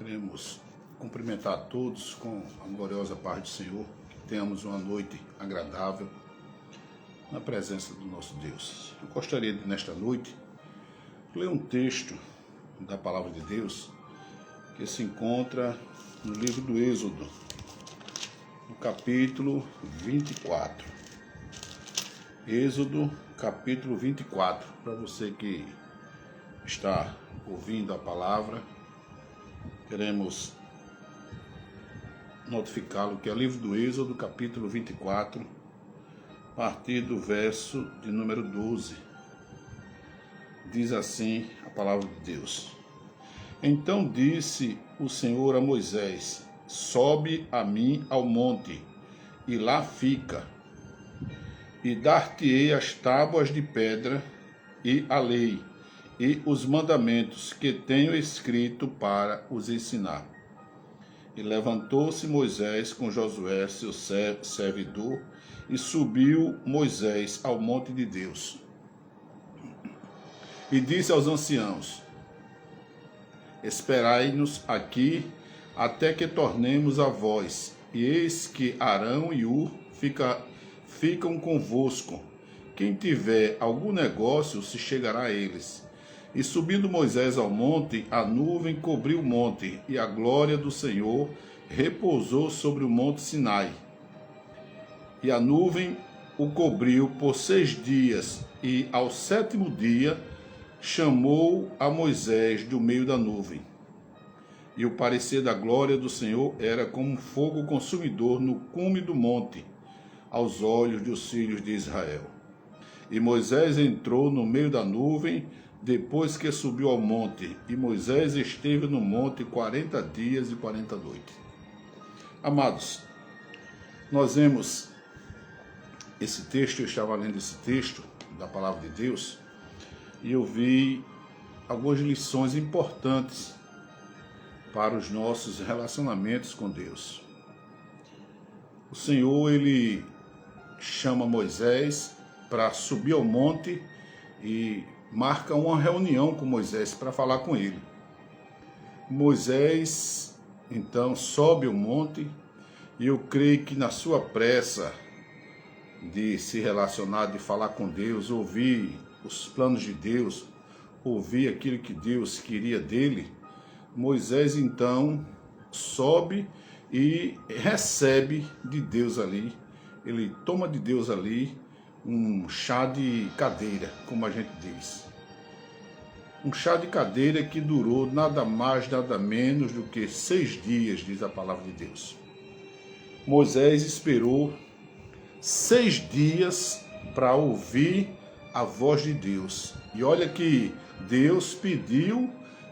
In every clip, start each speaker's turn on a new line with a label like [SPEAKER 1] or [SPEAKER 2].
[SPEAKER 1] Queremos cumprimentar a todos com a gloriosa paz do Senhor, que tenhamos uma noite agradável na presença do nosso Deus. Eu gostaria de, nesta noite, ler um texto da Palavra de Deus que se encontra no livro do Êxodo, no capítulo 24. Êxodo, capítulo 24, para você que está ouvindo a palavra, queremos notificá-lo que é o livro do Êxodo, capítulo 24, a partir do verso de número 12. Diz assim a palavra de Deus: Então disse o Senhor a Moisés: Sobe a mim ao monte, e lá fica, e dar-te-ei as tábuas de pedra, e a lei, e os mandamentos que tenho escrito para os ensinar. E levantou-se Moisés com Josué, seu servidor, e subiu Moisés ao monte de Deus. E disse aos anciãos: Esperai-nos aqui até que tornemos a vós. E eis que Arão e Hur ficam convosco. Quem tiver algum negócio se chegará a eles. E subindo Moisés ao monte, a nuvem cobriu o monte, e a glória do Senhor repousou sobre o monte Sinai. E a nuvem o cobriu por 6 dias, e ao 7º dia chamou a Moisés do meio da nuvem. E o parecer da glória do Senhor era como um fogo consumidor no cume do monte, aos olhos dos filhos de Israel. E Moisés entrou no meio da nuvem, depois que subiu ao monte, e Moisés esteve no monte 40 dias e 40 noites. Amados, nós vemos esse texto, eu estava lendo esse texto da palavra de Deus, e eu vi algumas lições importantes para os nossos relacionamentos com Deus. O Senhor, ele chama Moisés para subir ao monte e marca uma reunião com Moisés para falar com ele. Moisés, então, sobe o monte, e eu creio que na sua pressa de se relacionar, de falar com Deus, ouvir os planos de Deus, ouvir aquilo que Deus queria dele, Moisés, então, sobe e recebe de Deus ali, ele toma de Deus ali um chá de cadeira, como a gente diz. Um chá de cadeira que durou nada mais, nada menos do que 6 dias, diz a palavra de Deus. Moisés esperou 6 dias para ouvir a voz de Deus. E olha que Deus pediu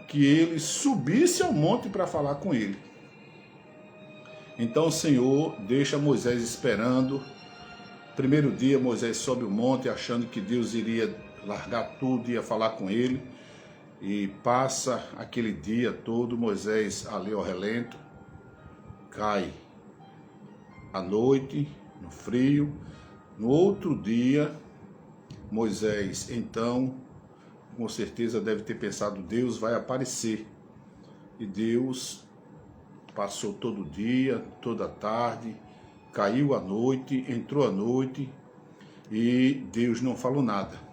[SPEAKER 1] que ele subisse ao monte para falar com ele. Então o Senhor deixa Moisés esperando. Primeiro dia, Moisés sobe o monte achando que Deus iria largar tudo, ia falar com ele. E passa aquele dia todo, Moisés ali ao relento, cai à noite, no frio. No outro dia, Moisés, então, com certeza deve ter pensado, Deus vai aparecer. E Deus passou todo o dia, toda a tarde, caiu à noite, entrou à noite, e Deus não falou nada.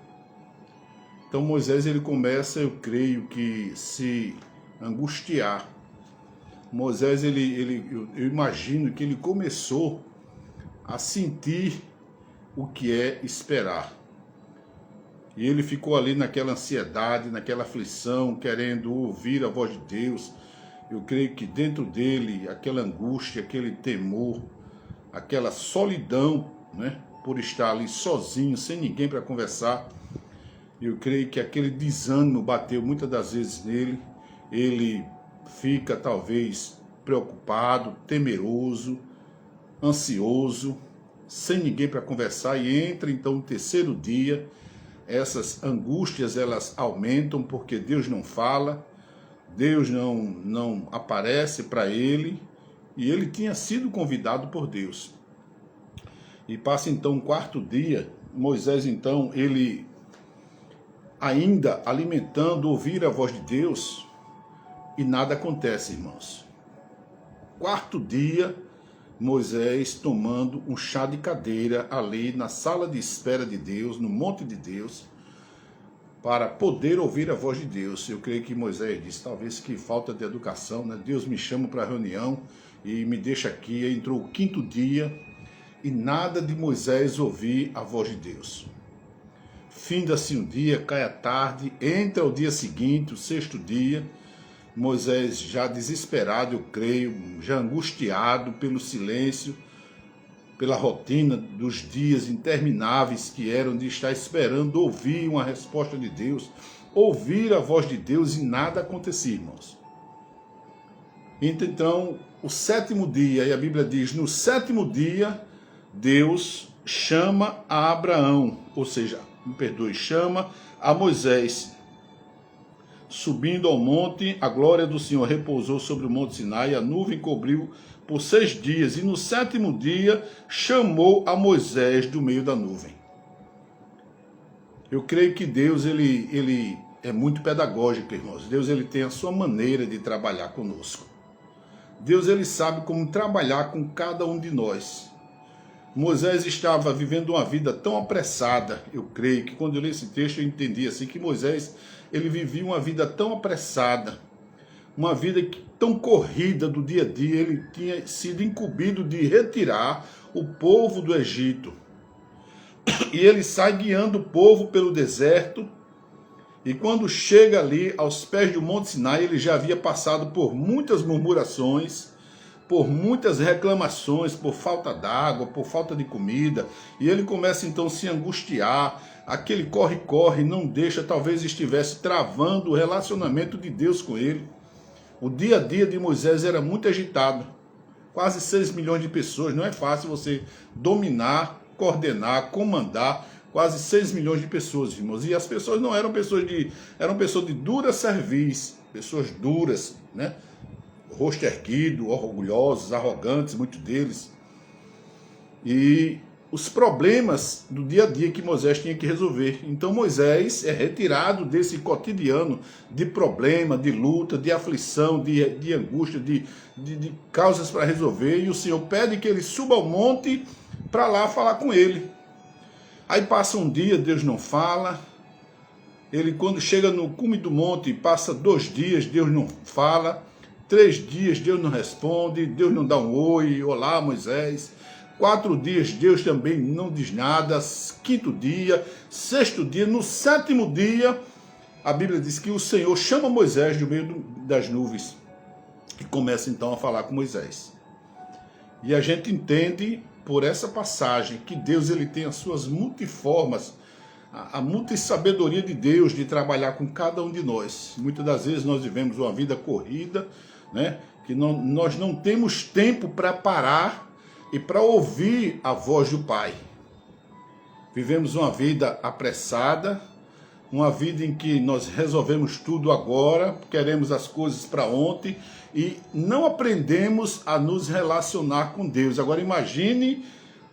[SPEAKER 1] Então Moisés, ele começa, eu creio que, se angustiar. Moisés, eu imagino que ele começou a sentir o que é esperar. E ele ficou ali naquela ansiedade, naquela aflição, querendo ouvir a voz de Deus. Eu creio que dentro dele, aquela angústia, aquele temor, aquela solidão, né, por estar ali sozinho, sem ninguém para conversar. Eu creio que aquele desânimo bateu muitas das vezes nele. Ele fica talvez preocupado, temeroso, ansioso, sem ninguém para conversar, e entra então no 3º dia. Essas angústias, elas aumentam porque Deus não fala, Deus não aparece para ele, e ele tinha sido convidado por Deus. E passa então o 4º dia, Moisés então, ele ainda alimentando, ouvir a voz de Deus, e nada acontece, irmãos. Quarto dia, Moisés tomando um chá de cadeira ali na sala de espera de Deus, no monte de Deus, para poder ouvir a voz de Deus. Eu creio que Moisés disse, talvez que falta de educação, né? Deus me chama para a reunião e me deixa aqui. Entrou o quinto dia e nada de Moisés ouvir a voz de Deus. Finda-se um dia, cai a tarde, entra o dia seguinte, o sexto dia, Moisés já desesperado, eu creio, já angustiado pelo silêncio, pela rotina dos dias intermináveis que eram de estar esperando ouvir uma resposta de Deus, ouvir a voz de Deus e nada acontecia, irmãos. Então, o sétimo dia, e a Bíblia diz, no sétimo dia, Deus chama a Abraão, ou seja, chama a Moisés. Subindo ao monte, a glória do Senhor repousou sobre o monte Sinai, a nuvem cobriu por 6 dias, e no sétimo dia chamou a Moisés do meio da nuvem. Eu creio que Deus ele é muito pedagógico, irmãos. Deus ele tem a sua maneira de trabalhar conosco. Deus ele sabe como trabalhar com cada um de nós. Moisés estava vivendo uma vida tão apressada, eu creio que quando eu li esse texto eu entendi assim, que Moisés ele vivia uma vida tão apressada, uma vida tão corrida do dia a dia, ele tinha sido incumbido de retirar o povo do Egito. E ele sai guiando o povo pelo deserto, e quando chega ali aos pés do Monte Sinai, ele já havia passado por muitas murmurações, por muitas reclamações, por falta d'água, por falta de comida, e ele começa então a se angustiar, aquele corre-corre não deixa, talvez estivesse travando o relacionamento de Deus com ele. O dia a dia de Moisés era muito agitado, quase 6 milhões de pessoas, não é fácil você dominar, coordenar, comandar quase 6 milhões de pessoas, irmãos, e as pessoas não eram pessoas de dura cerviz, pessoas duras, né? Rosto erguido, orgulhosos, arrogantes, muitos deles. E os problemas do dia a dia que Moisés tinha que resolver. Então Moisés é retirado desse cotidiano de problema, de luta, de aflição, de angústia, de causas para resolver. E o Senhor pede que ele suba ao monte para lá falar com ele. Aí passa um dia, Deus não fala. Ele quando chega no cume do monte, passa 2 dias, Deus não fala. 3 dias, Deus não responde, Deus não dá um oi, olá Moisés. 4 dias, Deus também não diz nada. 5º dia, 6º dia, no 7º dia, a Bíblia diz que o Senhor chama Moisés do meio das nuvens e começa então a falar com Moisés. E a gente entende por essa passagem que Deus ele tem as suas multiformas, a multissabedoria de Deus de trabalhar com cada um de nós. Muitas das vezes nós vivemos uma vida corrida, né? Que nós não temos tempo para parar e para ouvir a voz do Pai. Vivemos uma vida apressada, uma vida em que nós resolvemos tudo agora, queremos as coisas para ontem e não aprendemos a nos relacionar com Deus. Agora imagine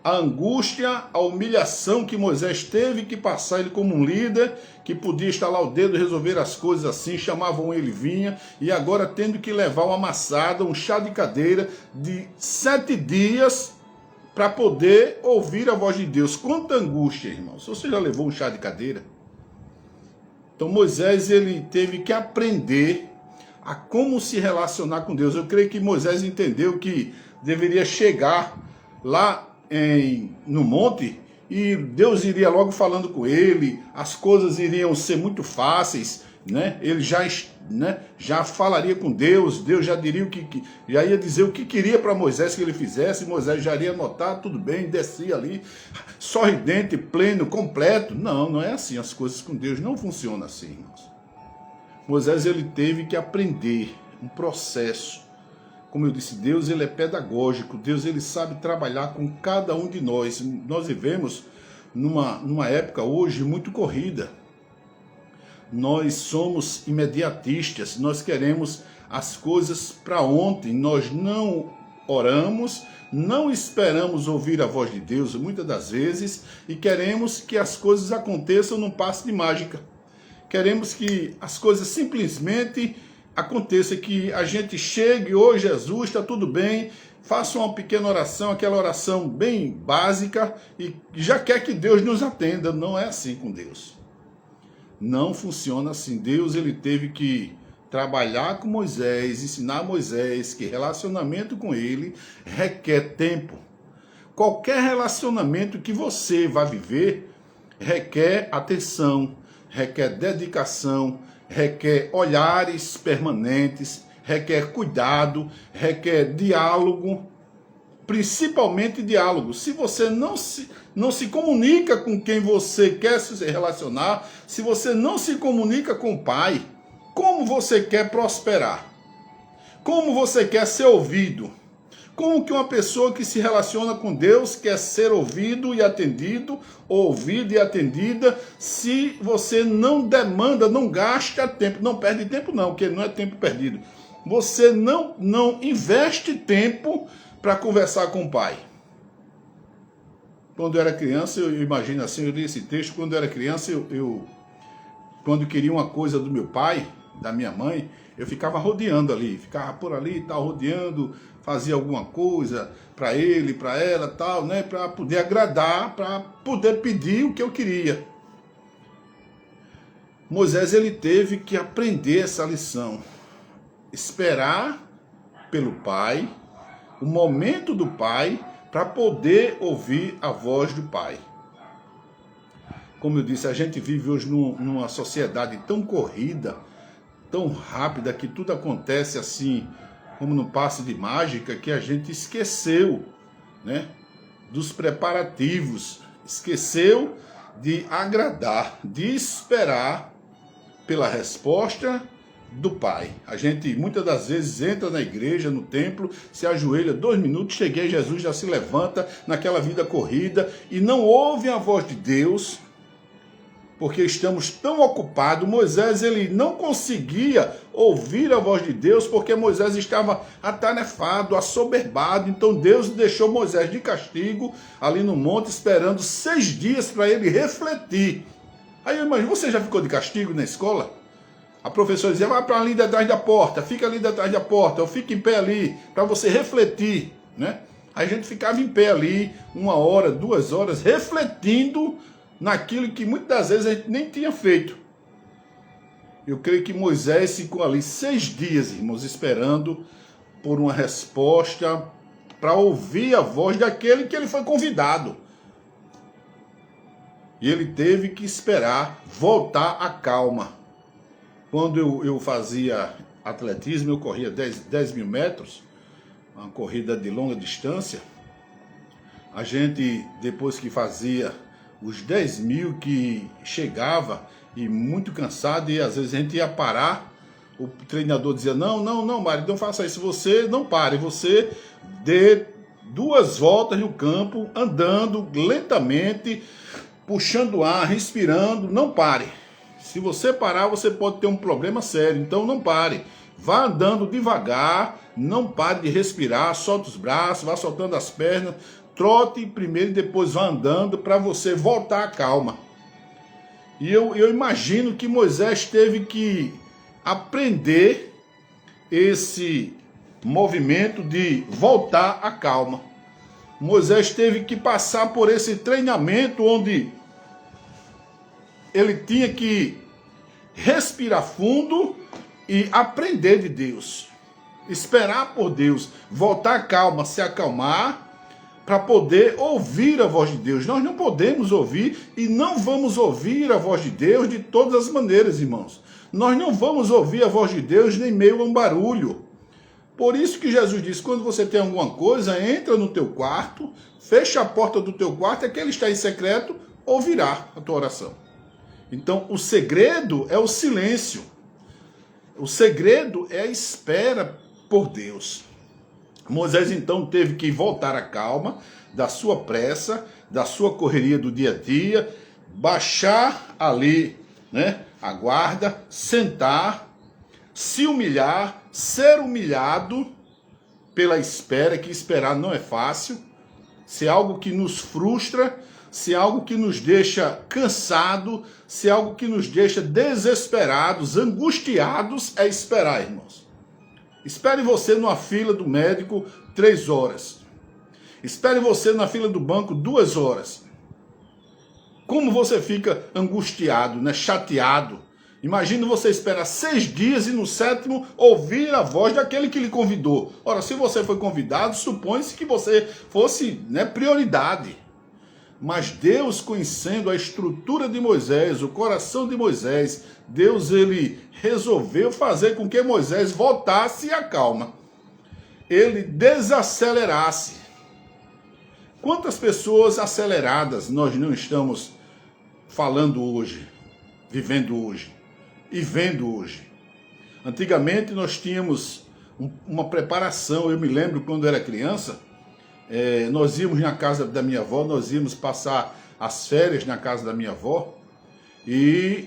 [SPEAKER 1] a angústia, a humilhação que Moisés teve que passar, ele como um líder, que podia estalar o dedo e resolver as coisas assim, chamavam ele, vinha, e agora tendo que levar uma amassada, um chá de cadeira de 7 dias para poder ouvir a voz de Deus. Quanta angústia, irmãos. Você já levou um chá de cadeira? Então Moisés ele teve que aprender a como se relacionar com Deus. Eu creio que Moisés entendeu que deveria chegar lá no monte e Deus iria logo falando com ele, as coisas iriam ser muito fáceis, né? Ele já falaria com Deus, Deus já diria já ia dizer o que queria para Moisés que ele fizesse, Moisés já iria anotar, tudo bem, descia ali, sorridente, pleno, completo. Não, não é assim, as coisas com Deus não funcionam assim, irmãos. Moisés ele teve que aprender um processo. Como eu disse, Deus ele é pedagógico, Deus ele sabe trabalhar com cada um de nós. Nós vivemos numa época hoje muito corrida. Nós somos imediatistas, nós queremos as coisas para ontem, nós não oramos, não esperamos ouvir a voz de Deus muitas das vezes e queremos que as coisas aconteçam num passe de mágica. Queremos que as coisas simplesmente aconteça que a gente chegue, oi Jesus, está tudo bem, faça uma pequena oração, aquela oração bem básica, e já quer que Deus nos atenda. Não é assim com Deus. Não funciona assim. Deus, ele teve que trabalhar com Moisés, ensinar Moisés que relacionamento com ele requer tempo. Qualquer relacionamento que você vai viver requer atenção, requer dedicação, requer olhares permanentes, requer cuidado, requer diálogo, principalmente diálogo. Se você não se comunica com quem você quer se relacionar, se você não se comunica com o Pai, como você quer prosperar? Como você quer ser ouvido? Como que uma pessoa que se relaciona com Deus quer ser ouvido e atendido, ouvida e atendida, se você não demanda, não gasta tempo, não perde tempo não, porque não é tempo perdido. Você não investe tempo para conversar com o Pai. Quando eu era criança, eu imagino assim, eu li esse texto, quando eu era criança, quando eu queria uma coisa do meu pai, da minha mãe, eu ficava rodeando ali, ficava por ali e tal, rodeando, fazia alguma coisa para ele, para ela, tal, né, para poder agradar, para poder pedir o que eu queria. Moisés, ele teve que aprender essa lição, esperar pelo Pai, o momento do Pai, para poder ouvir a voz do Pai. Como eu disse, a gente vive hoje numa sociedade tão corrida, tão rápida, que tudo acontece assim, como no passe de mágica, que a gente esqueceu, né, dos preparativos, esqueceu de agradar, de esperar pela resposta do Pai. A gente muitas das vezes entra na igreja, no templo, se ajoelha 2 minutos, cheguei, Jesus já se levanta naquela vida corrida e não ouve a voz de Deus, porque estamos tão ocupados. Moisés, ele não conseguia ouvir a voz de Deus, porque Moisés estava atarefado, assoberbado. Então Deus deixou Moisés de castigo ali no monte, esperando 6 dias para ele refletir. Aí eu imagino, você já ficou de castigo na escola? A professora dizia, vai para ali detrás da porta, fica ali detrás da porta, ou fica em pé ali, para você refletir, né? Aí a gente ficava em pé ali, 1 hora, 2 horas, refletindo naquilo que muitas das vezes a gente nem tinha feito. Eu creio que Moisés ficou ali 6 dias, irmãos, esperando por uma resposta para ouvir a voz daquele que ele foi convidado. E ele teve que esperar voltar à calma. Quando eu fazia atletismo, eu corria 10 mil metros, uma corrida de longa distância. A gente, depois que fazia os 10 mil, que chegava e muito cansado, e às vezes a gente ia parar, o treinador dizia, não, Mário, não faça isso, você não pare, você dê 2 voltas no campo, andando lentamente, puxando ar, respirando, não pare. Se você parar, você pode ter um problema sério, então não pare. Vá andando devagar, não pare de respirar, solta os braços, vá soltando as pernas, trote primeiro e depois vá andando para você voltar à calma. E eu imagino que Moisés teve que aprender esse movimento de voltar à calma. Moisés teve que passar por esse treinamento onde ele tinha que respirar fundo e aprender de Deus, esperar por Deus, voltar à calma, se acalmar, para poder ouvir a voz de Deus. Nós não podemos ouvir e não vamos ouvir a voz de Deus de todas as maneiras, irmãos. Nós não vamos ouvir a voz de Deus nem meio a um barulho. Por isso que Jesus disse, quando você tem alguma coisa, entra no teu quarto, fecha a porta do teu quarto, e aquele que está em secreto ouvirá a tua oração. Então, o segredo é o silêncio. O segredo é a espera por Deus. Moisés, então, teve que voltar à calma da sua pressa, da sua correria do dia a dia, baixar ali, né, a guarda, sentar, se humilhar, ser humilhado pela espera, que esperar não é fácil. Se é algo que nos frustra, se é algo que nos deixa cansado, se é algo que nos deixa desesperados, angustiados, é esperar, irmãos. Espere você numa fila do médico 3 horas. Espere você na fila do banco 2 horas. Como você fica angustiado, né? Chateado. Imagina você esperar 6 dias e no 7º ouvir a voz daquele que lhe convidou. Ora, se você foi convidado, supõe-se que você fosse, né, prioridade. Mas Deus, conhecendo a estrutura de Moisés, o coração de Moisés, Deus ele resolveu fazer com que Moisés voltasse à calma. Ele desacelerasse. Quantas pessoas aceleradas nós não estamos falando hoje, vivendo hoje e vendo hoje? Antigamente nós tínhamos uma preparação. Eu me lembro quando era criança, nós íamos na casa da minha avó, nós íamos passar as férias na casa da minha avó, e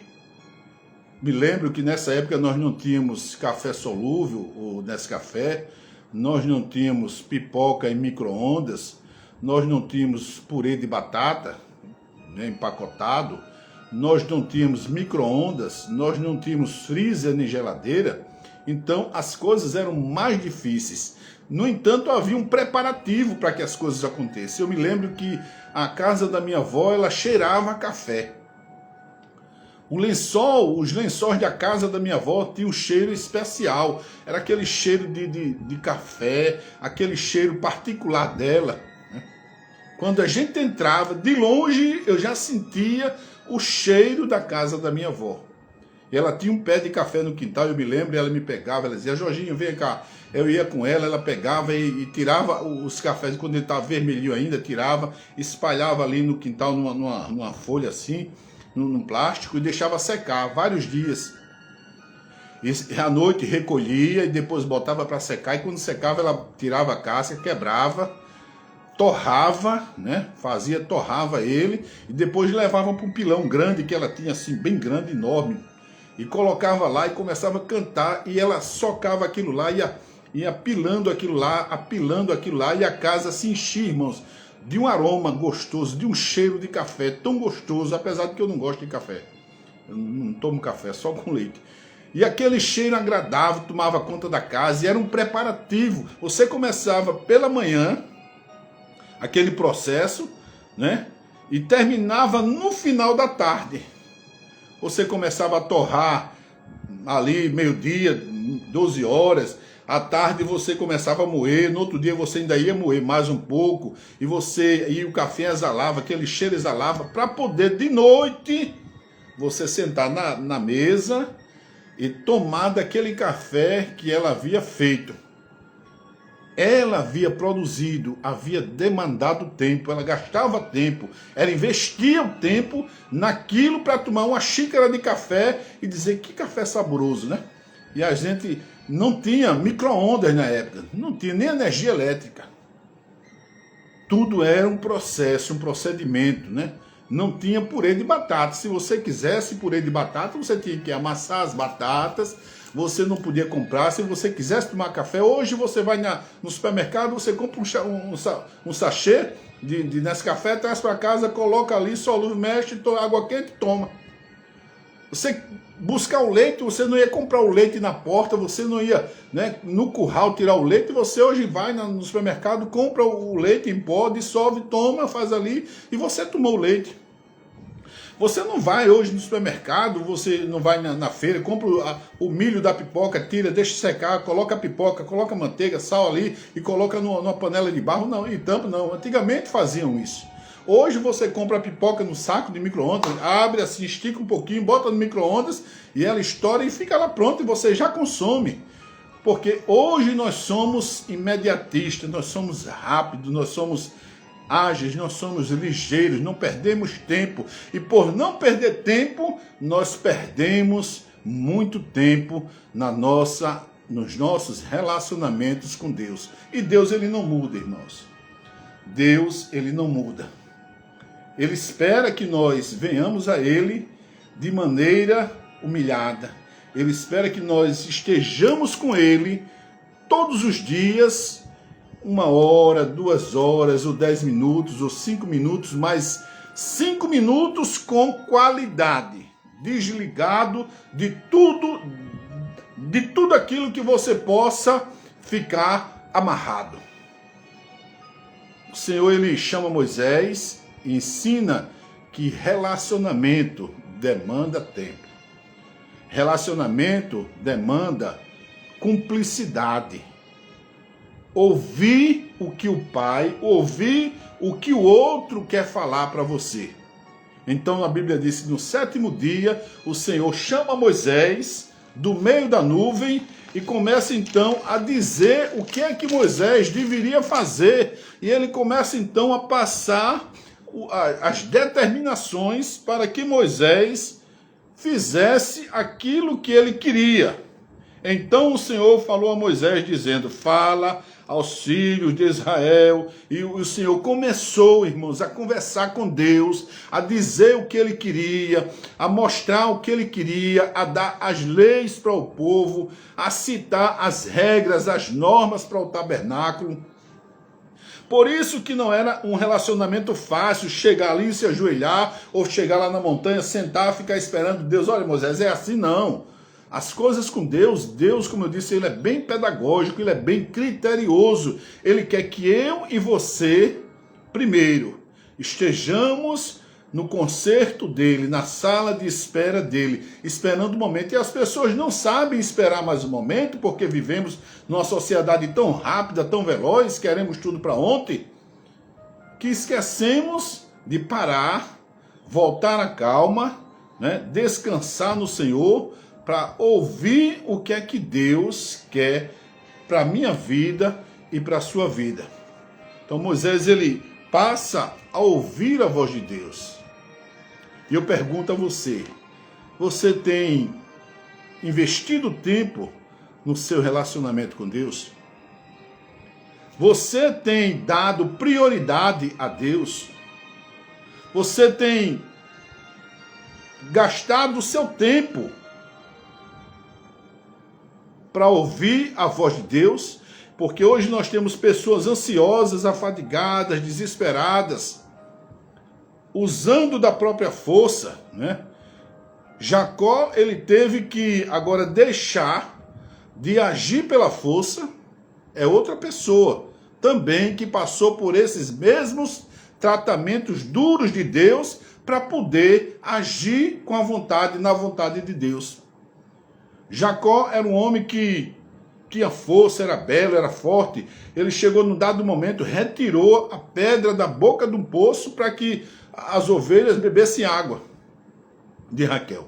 [SPEAKER 1] me lembro que nessa época nós não tínhamos café solúvel, ou Nescafé, nós não tínhamos pipoca em micro-ondas, nós não tínhamos purê de batata, né, empacotado, nós não tínhamos micro-ondas, nós não tínhamos freezer nem geladeira, então as coisas eram mais difíceis. No entanto, havia um preparativo para que as coisas acontecessem. Eu me lembro que a casa da minha avó, ela cheirava a café. Os lençóis da casa da minha avó tinham um cheiro especial. Era aquele cheiro de café, aquele cheiro particular dela. Quando a gente entrava, de longe eu já sentia o cheiro da casa da minha avó. E ela tinha um pé de café no quintal, eu me lembro, e ela me pegava, ela dizia: Jorginho, vem cá. Eu ia com ela, ela pegava e tirava os cafés, quando ele estava vermelhinho ainda, tirava, espalhava ali no quintal, numa folha assim, num plástico, e deixava secar vários dias. E à noite recolhia e depois botava para secar, e quando secava ela tirava a casca, quebrava, torrava, né? Torrava ele, e depois levava para um pilão grande que ela tinha assim, bem grande, enorme, e colocava lá e começava a cantar, e ela socava aquilo lá, ia apilando aquilo lá, e a casa se enchia, irmãos, de um aroma gostoso, de um cheiro de café tão gostoso, apesar de que eu não gosto de café. Eu não tomo café, só com leite. E aquele cheiro agradável tomava conta da casa, e era um preparativo. Você começava pela manhã, aquele processo, né? E terminava no final da tarde. Você começava a torrar ali meio-dia, 12 horas, à tarde você começava a moer, no outro dia você ainda ia moer mais um pouco, e o café exalava, aquele cheiro exalava, para poder de noite você sentar na mesa e tomar daquele café que ela havia feito. Ela havia produzido, havia demandado tempo, ela gastava tempo, ela investia o tempo naquilo para tomar uma xícara de café e dizer: que café saboroso, né? E a gente não tinha micro-ondas na época, não tinha nem energia elétrica. Tudo era um processo, um procedimento, né? Não tinha purê de batata. Se você quisesse purê de batata, você tinha que amassar as batatas, você não podia comprar. Se você quisesse tomar café, hoje você vai no supermercado, você compra um sachê de Nescafé, traz para casa, coloca ali, solúvel, mexe, água quente, toma. Você buscar o leite, você não ia comprar o leite na porta, você não ia, né, no curral tirar o leite, você hoje vai no supermercado, compra o leite em pó, dissolve, toma, faz ali, e você tomou o leite. Você não vai hoje no supermercado, você não vai na feira, compra o milho da pipoca, tira, deixa secar, coloca a pipoca, coloca a manteiga, sal ali e coloca numa panela de barro, não, e tampa, não. Antigamente faziam isso. Hoje você compra a pipoca no saco de micro-ondas, abre assim, estica um pouquinho, bota no micro-ondas e ela estoura e fica lá pronto e você já consome. Porque hoje nós somos imediatistas, nós somos rápidos, nós somos ágeis, nós somos ligeiros, não perdemos tempo. E por não perder tempo, nós perdemos muito tempo nos nossos relacionamentos com Deus. E Deus, ele não muda, irmãos. Deus, ele não muda. Ele espera que nós venhamos a ele de maneira humilhada. Ele espera que nós estejamos com ele todos os dias, 1 hora, 2 horas, ou 10 minutos, ou 5 minutos, mas 5 minutos com qualidade, desligado de tudo aquilo que você possa ficar amarrado. O Senhor, ele chama Moisés e ensina que relacionamento demanda tempo. Relacionamento demanda cumplicidade. Ouvir o que o pai, ouvir o que o outro quer falar para você. Então a Bíblia diz que no 7º dia o Senhor chama Moisés do meio da nuvem e começa então a dizer o que é que Moisés deveria fazer. E ele começa então a passar as determinações para que Moisés fizesse aquilo que ele queria. Então o Senhor falou a Moisés dizendo: fala aos filhos de Israel. E o Senhor começou, irmãos, a conversar com Deus, a dizer o que ele queria, a mostrar o que ele queria, a dar as leis para o povo, a citar as regras, as normas para o tabernáculo. Por isso que não era um relacionamento fácil chegar ali e se ajoelhar, ou chegar lá na montanha, sentar, ficar esperando Deus. Olha, Moisés, é assim não. As coisas com Deus, como eu disse, ele é bem pedagógico, ele é bem criterioso. Ele quer que eu e você, primeiro, estejamos no concerto dele, na sala de espera dele, esperando o momento. E as pessoas não sabem esperar mais o momento, porque vivemos numa sociedade tão rápida, tão veloz, queremos tudo para ontem, que esquecemos de parar, voltar à calma, né, descansar no Senhor, para ouvir o que é que Deus quer para a minha vida e para a sua vida. Então Moisés, ele passa a ouvir a voz de Deus. E eu pergunto a você, você tem investido tempo no seu relacionamento com Deus? Você tem dado prioridade a Deus? Você tem gastado o seu tempo para ouvir a voz de Deus? Porque hoje nós temos pessoas ansiosas, afadigadas, desesperadas, usando da própria força, né? Jacó, ele teve que agora deixar de agir pela força. É outra pessoa também que passou por esses mesmos tratamentos duros de Deus para poder agir com a vontade, na vontade de Deus. Jacó era um homem que tinha força, era belo, era forte. Ele chegou num dado momento, retirou a pedra da boca do poço para que as ovelhas bebessem água de Raquel.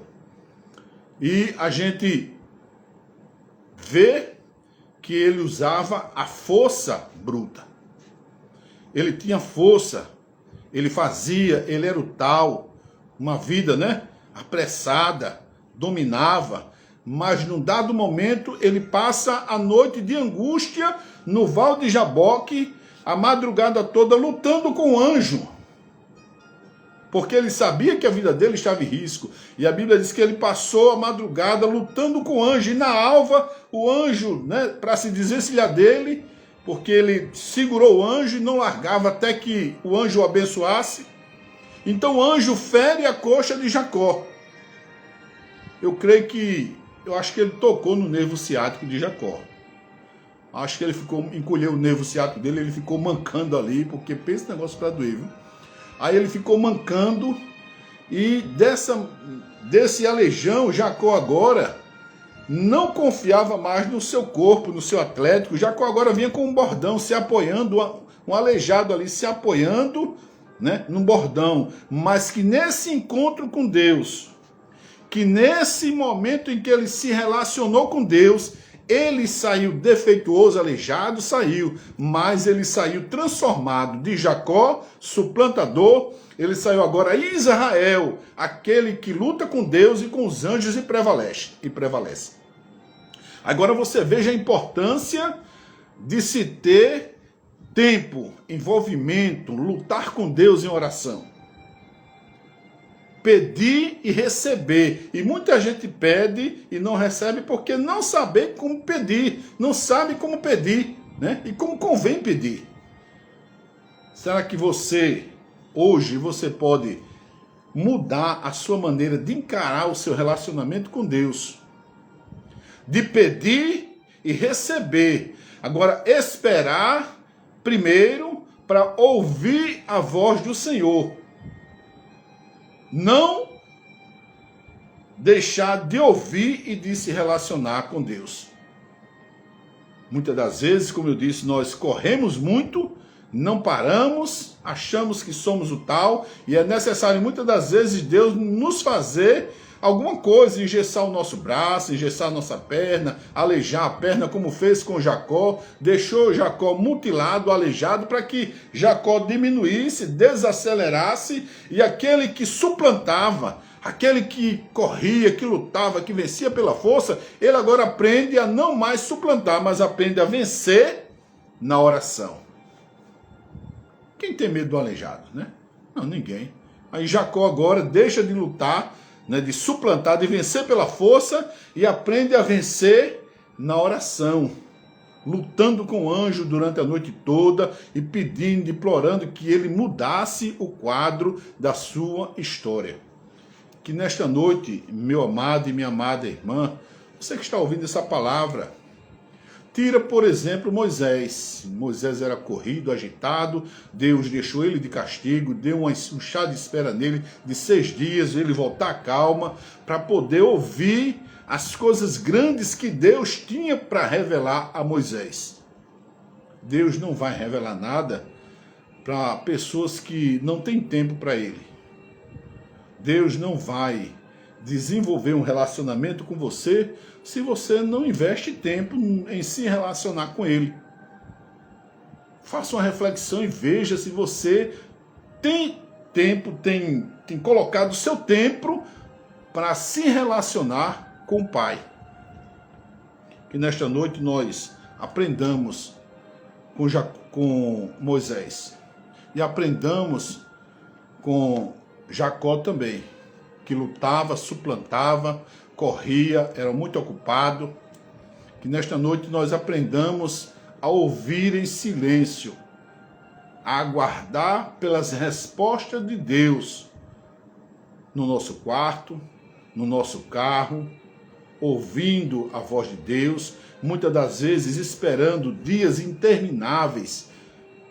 [SPEAKER 1] E a gente vê que ele usava a força bruta. Ele tinha força, ele fazia, ele era o tal, uma vida, né, apressada, dominava. Mas num dado momento ele passa a noite de angústia no Val de Jaboque, a madrugada toda lutando com o anjo, porque ele sabia que a vida dele estava em risco. E a Bíblia diz que ele passou a madrugada lutando com o anjo, e na alva o anjo, né, para se desvencilhar dele, porque ele segurou o anjo e não largava até que o anjo o abençoasse. Então o anjo fere a coxa de Jacó. Eu acho que ele tocou no nervo ciático de Jacó. Acho que ele encolheu o nervo ciático dele, ele ficou mancando ali, porque pensa negócio para doer, viu? Aí ele ficou mancando, e desse aleijão, Jacó agora não confiava mais no seu corpo, no seu atlético. Jacó agora vinha com um bordão, se apoiando, um aleijado ali, se apoiando, né, num bordão. Mas que nesse encontro com Deus, que nesse momento em que ele se relacionou com Deus, ele saiu defeituoso, aleijado, saiu, mas ele saiu transformado de Jacó, suplantador. Ele saiu agora Israel, aquele que luta com Deus e com os anjos e prevalece. Agora você veja a importância de se ter tempo, envolvimento, lutar com Deus em oração. Pedir e receber. E muita gente pede e não recebe porque não sabe como pedir. Não sabe como pedir, né? E como convém pedir. Será que você hoje você pode mudar a sua maneira de encarar o seu relacionamento com Deus, de pedir e receber. Agora, esperar primeiro para ouvir a voz do Senhor. Não deixar de ouvir e de se relacionar com Deus. Muitas das vezes, como eu disse, nós corremos muito, não paramos, achamos que somos o tal, e é necessário muitas das vezes Deus nos fazer alguma coisa, engessar o nosso braço, engessar a nossa perna, aleijar a perna, como fez com Jacó, deixou Jacó mutilado, aleijado, para que Jacó diminuísse, desacelerasse, e aquele que suplantava, aquele que corria, que lutava, que vencia pela força, ele agora aprende a não mais suplantar, mas aprende a vencer na oração. Quem tem medo do aleijado, né? Não, ninguém. Aí Jacó agora deixa de lutar, né, de suplantar, de vencer pela força, e aprende a vencer na oração, lutando com o anjo durante a noite toda e pedindo, implorando que ele mudasse o quadro da sua história. Que nesta noite, meu amado e minha amada irmã, você que está ouvindo essa palavra, tira, por exemplo, Moisés. Moisés era corrido, agitado, Deus deixou ele de castigo, deu um chá de espera nele de 6 dias, ele voltar à calma, para poder ouvir as coisas grandes que Deus tinha para revelar a Moisés. Deus não vai revelar nada para pessoas que não têm tempo para ele. Deus não vai desenvolver um relacionamento com você se você não investe tempo em se relacionar com Ele. Faça uma reflexão e veja se você tem tempo, tem colocado o seu tempo para se relacionar com o Pai. Que nesta noite nós aprendamos com Moisés e aprendamos com Jacó também, que lutava, suplantava, corria, era muito ocupado. Que nesta noite nós aprendamos a ouvir em silêncio, a aguardar pelas respostas de Deus no nosso quarto, no nosso carro, ouvindo a voz de Deus, muitas das vezes esperando dias intermináveis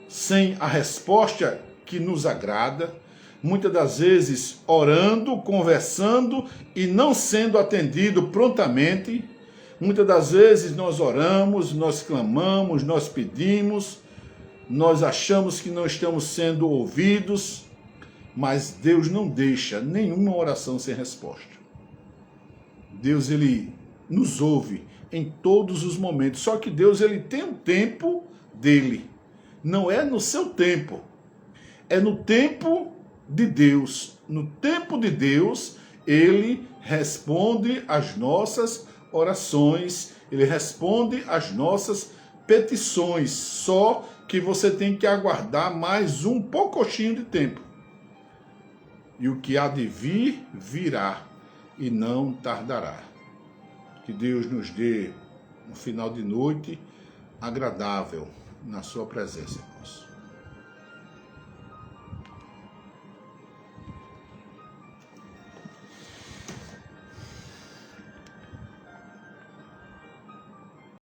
[SPEAKER 1] sem a resposta que nos agrada. Muitas das vezes orando, conversando e não sendo atendido prontamente. Muitas das vezes nós oramos, nós clamamos, nós pedimos, nós achamos que não estamos sendo ouvidos, mas Deus não deixa nenhuma oração sem resposta. Deus, ele nos ouve em todos os momentos, só que Deus, ele tem um tempo dele. Não é no seu tempo, é no tempo de Deus. No tempo de Deus, ele responde às nossas orações, ele responde às nossas petições, só que você tem que aguardar mais um pouquinho de tempo. E o que há de vir, virá, e não tardará. Que Deus nos dê um final de noite agradável na sua presença, irmãos.